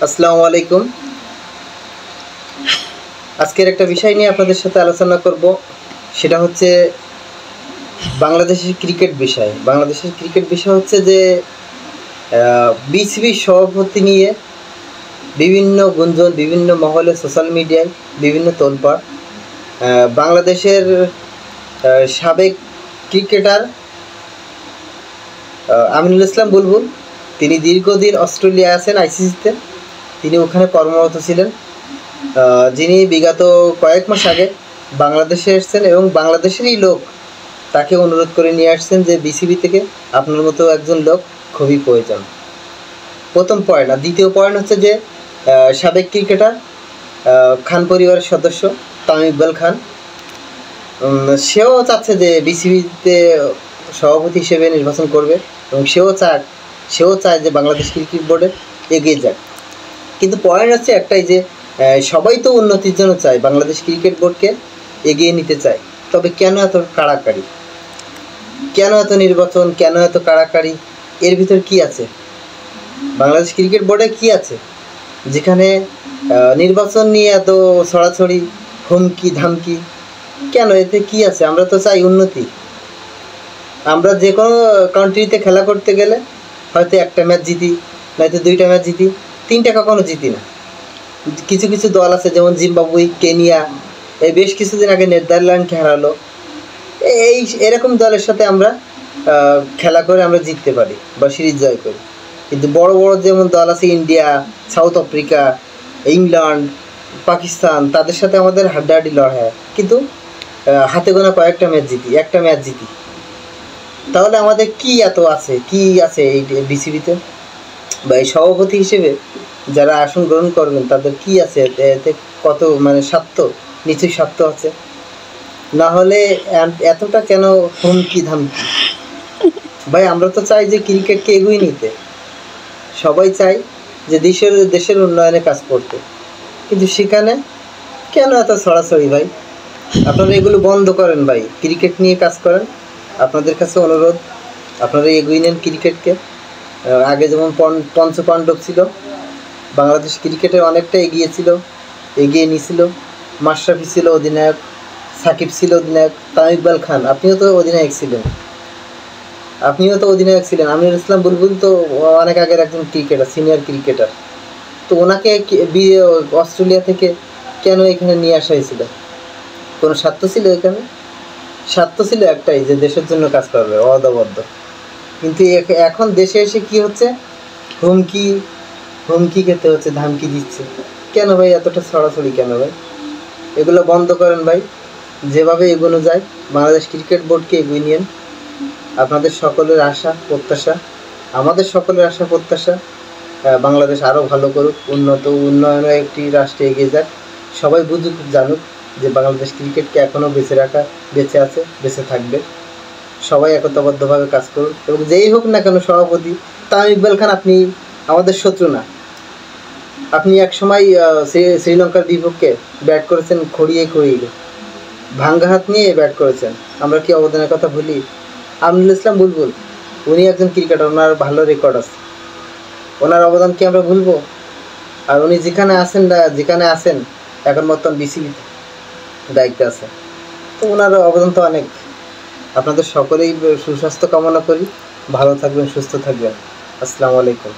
আসসালামু আলাইকুম। আজকের একটা বিষয় নিয়ে আপনাদের সাথে আলোচনা করব, সেটা হচ্ছে বাংলাদেশের ক্রিকেট বিষয়। বাংলাদেশের ক্রিকেট বিষয় হচ্ছে যে বিসিবির সভাপতি নিয়ে বিভিন্ন গুঞ্জন, বিভিন্ন মহলে, সোশ্যাল মিডিয়ায় বিভিন্ন তোলপাড়। বাংলাদেশের সাবেক ক্রিকেটার আমিনুল ইসলাম বুলবুল, তিনি দীর্ঘদিন অস্ট্রেলিয়া আছেন আইসিসিতে, তিনি ওখানে কর্মরত ছিলেন। যিনি বিগত কয়েক মাস আগে বাংলাদেশে এসেছেন এবং বাংলাদেশেরই লোক তাকে অনুরোধ করে নিয়ে আসছেন যে বিসিবি থেকে আপনার মতো একজন লোক খুবই প্রয়োজন। প্রথম পয়েন্ট। আর দ্বিতীয় পয়েন্ট হচ্ছে যে সাবেক ক্রিকেটার খান পরিবারের সদস্য তামিম ইকবাল খান, সেও চাচ্ছে যে বিসিবিতে সভাপতি হিসেবে নির্বাচন করবে এবং সেও চায় যে বাংলাদেশ ক্রিকেট বোর্ডে এগিয়ে যাক। কিন্তু পয়েন্ট হচ্ছে একটাই যে সবাই তো উন্নতির জন্য চায়, বাংলাদেশ ক্রিকেট বোর্ডকে এগিয়ে নিতে চায়, তবে কেন এত কাড়াকাড়ি, কেন এত নির্বাচন, কেন এত কাড়াকাড়ি? এর ভিতর কি আছে? বাংলাদেশ ক্রিকেট বোর্ডে কি আছে যেখানে নির্বাচন নিয়ে এত ছড়াছড়ি, হুমকি ধামকি? কেন? এতে কি আছে? আমরা তো চাই উন্নতি। আমরা যে কোনো কান্ট্রিতে খেলা করতে গেলে হয়তো একটা ম্যাচ জিতি, নয়তো দুইটা ম্যাচ জিতি, তিনটা কখনো জিতি না। কিছু কিছু দল আছে যেমন জিম্বাবুয়ে, কেনিয়া, এই বেশ কিছুদিন আগে নেদারল্যান্ডকে হারালো, এরকম দলের সাথে আমরা খেলা করে আমরা জিততে পারি বা সিরিজ জয় করি। কিন্তু বড় বড় যেমন দল আছে India, south Africa, England, Pakistan, তাদের সাথে আমাদের হাড্ডাহাড্ডি লড়াই হয়, কিন্তু হাতে গোনা কয়েকটা ম্যাচ জিতি, একটা ম্যাচ জিতি। তাহলে আমাদের কি এত আছে, কি আছে এই বিসিবিতে বা এই সভাপতি হিসেবে যারা আসন গ্রহণ করবেন তাদের কি আছে? এতে কত স্বার্থ, নিচু স্বার্থ আছে। না হলে এতটা কেন হুমকি ধামকি? ভাই, আমরা তো চাই যে ক্রিকেটকে এগিয়ে নিতে, সবাই চাই যে দেশের উন্নয়নে কাজ করতে, কিন্তু সেখানে কেন এত ছড়াছড়ি? ভাই, আপনারা এগুলো বন্ধ করেন ভাই, ক্রিকেট নিয়ে কাজ করেন। আপনাদের কাছে অনুরোধ, আপনারা এগিয়ে নেন ক্রিকেটকে। আগে যেমন পঞ্চপাণ্ডব ছিল, বাংলাদেশ ক্রিকেটে অনেকটা এগিয়ে নিয়েছিল। মাশরাফি ছিল অধিনায়ক, সাকিব ছিল অধিনায়ক, তামিম ইকবাল খান, আপনিও তো অধিনায়ক ছিলেন। আমিনুল ইসলাম বুলবুল তো অনেক আগের একজন ক্রিকেটার, সিনিয়র ক্রিকেটার। তো ওনাকে অস্ট্রেলিয়া থেকে কেন এখানে নিয়ে আসা হয়েছিল? কোনো স্বার্থ ছিল এখানে? স্বার্থ ছিল একটাই, যে দেশের জন্য কাজ করবে অদবদ্ধ। কিন্তু এখন দেশে এসে কি হচ্ছে? হুমকি খেতে হচ্ছে, ধামকি দিচ্ছে। কেন ভাই এতটা ছড়াছড়ি কেন ভাই? এগুলো বন্ধ করেন ভাই। যেভাবে এগোনো যায় বাংলাদেশ ক্রিকেট বোর্ডকে এগিয়ে নিন। আপনাদের সকলের আশা প্রত্যাশা, আমাদের সকলের আশা প্রত্যাশা, বাংলাদেশ আরও ভালো করুক, উন্নয়নের একটি রাষ্ট্রে এগিয়ে যাক। সবাই বুঝুক, জানুক যে বাংলাদেশ ক্রিকেটকে এখনও বেঁচে আছে, বেঁচে থাকবে। সবাই একতাবদ্ধভাবে কাজ করুন এবং যেই হোক না কেন সভাপতি, তামিম ইকবাল খান আপনি আমাদের শত্রু না। আপনি একসময় শ্রীলঙ্কার বিপক্ষে ব্যাট করেছেন খড়িয়ে ভাঙ্গা হাত নিয়ে ব্যাট করেছেন। আমরা কি অবদানের কথা ভুলি? আমিনুল ইসলাম বুলবুল, উনি একজন ক্রিকেটার, ওনার ভালো রেকর্ড আছে, ওনার অবদান কি আমরা ভুলবো? আর উনি যেখানে আছেন এখন বর্তমান বিসিবিতে দায়িত্বে আছে, তো ওনার অবদান তো অনেক। আপনাদের সকলেই সুস্বাস্থ্য কামনা করি, ভালো থাকবেন, সুস্থ থাকবেন। আসসালামু আলাইকুম।